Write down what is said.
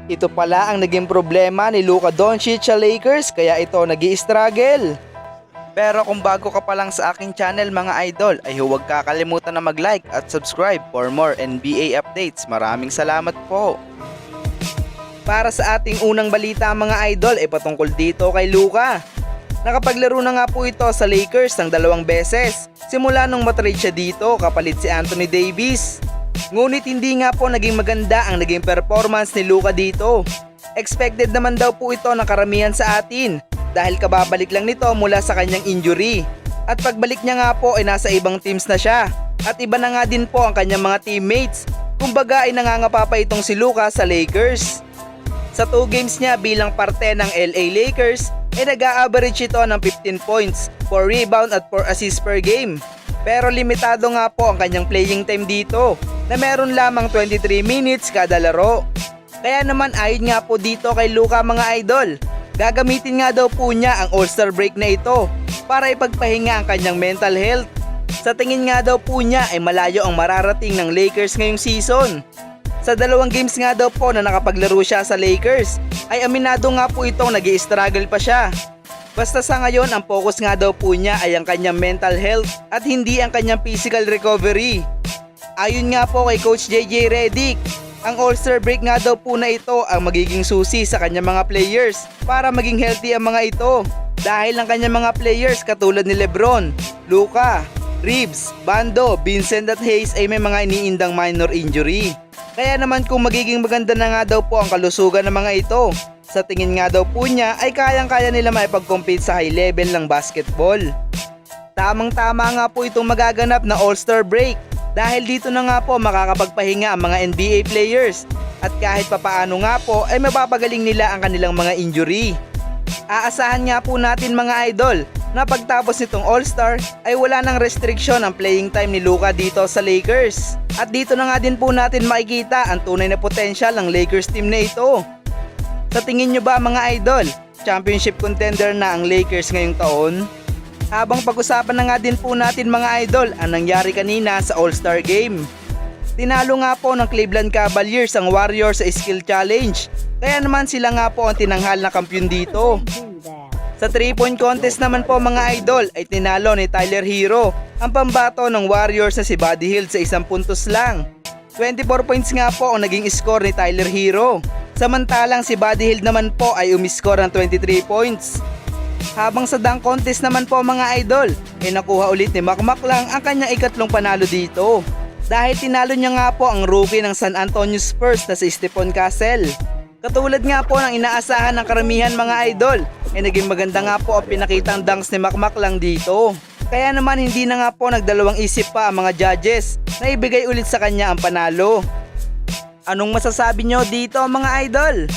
Ito pala ang naging problema ni Luka Doncic sa Lakers kaya ito nag-i-struggle. Pero kung bago ka pa lang sa aking channel mga idol ay huwag kakalimutan na mag-like at subscribe for more NBA updates. Maraming salamat po. Para sa ating unang balita mga idol ay patungkol dito kay Luka. Nakapaglaro na nga po ito sa Lakers ng 2 beses simula nung matrade siya dito kapalit si Anthony Davis. Ngunit hindi nga po naging maganda ang naging performance ni Luka dito. Expected naman daw po ito ng karamihan sa atin dahil kababalik lang nito mula sa kanyang injury. At pagbalik niya nga po ay nasa ibang teams na siya at iba na nga din po ang kanyang mga teammates. Kumbaga ay nangangapa pa itong si Luka sa Lakers. Sa 2 games niya bilang parte ng LA Lakers ay nag-a-average ito ng 15 points, 4 rebound at 4 assists per game. Pero limitado nga po ang kanyang playing time dito na meron lamang 23 minutes kada laro. Kaya naman ayon nga po dito kay Luka mga idol, gagamitin nga daw po niya ang All-Star break na ito para ipagpahinga ang kanyang mental health. Sa tingin nga daw po niya ay malayo ang mararating ng Lakers ngayong season. Sa 2 games nga daw po na nakapaglaro siya sa Lakers ay aminado nga po itong nag-i-struggle pa siya. Basta sa ngayon ang focus nga daw po niya ay ang kanyang mental health at hindi ang kanyang physical recovery. Ayon nga po kay Coach JJ Redick, ang All-Star break nga daw po na ito ang magiging susi sa kanyang mga players para maging healthy ang mga ito. Dahil ang kanyang mga players katulad ni Lebron, Luka, Reeves, Bando, Vincent at Hayes ay may mga iniindang minor injury. Kaya naman kung magiging maganda na nga daw po ang kalusugan ng mga ito, sa tingin nga daw po niya ay kayang-kaya nila maipag-compete sa high level ng basketball. Tamang-tama nga po itong magaganap na All-Star break dahil dito na nga po makakapagpahinga ang mga NBA players at kahit papaano nga po ay mapapagaling nila ang kanilang mga injury. Aasahan nga po natin mga idol na pagtapos nitong All-Star ay wala nang restriction ang playing time ni Luka dito sa Lakers. At dito na nga din po natin makikita ang tunay na potensyal ng Lakers team na ito. Sa tingin nyo ba mga idol, championship contender na ang Lakers ngayong taon? Habang pag-usapan na nga din po natin mga idol ang nangyari kanina sa All-Star Game. Tinalo nga po ng Cleveland Cavaliers ang Warriors sa Skill Challenge. Kaya naman sila nga po ang tinanghal na kampiyon dito. Sa 3-point contest naman po mga idol ay tinalo ni Tyler Hero ang pambato ng Warriors na si Buddy Hield sa 1 puntos lang. 24 points nga po ang naging score ni Tyler Hero. Samantalang si Buddy Hield naman po ay umiscore ng 23 points. Habang sa dunk contest naman po mga idol ay nakuha ulit ni McMahon ang kanyang ikatlong panalo dito. Dahil tinalo niya nga po ang rookie ng San Antonio Spurs na si Stephon Castle. Katulad nga po ng inaasahan ng karamihan mga idol, ay naging maganda nga po ang pinakitang dunks ni McMahon dito. Kaya naman hindi na nga po nagdalawang isip pa ang mga judges na ibigay ulit sa kanya ang panalo. Anong masasabi nyo dito mga idol?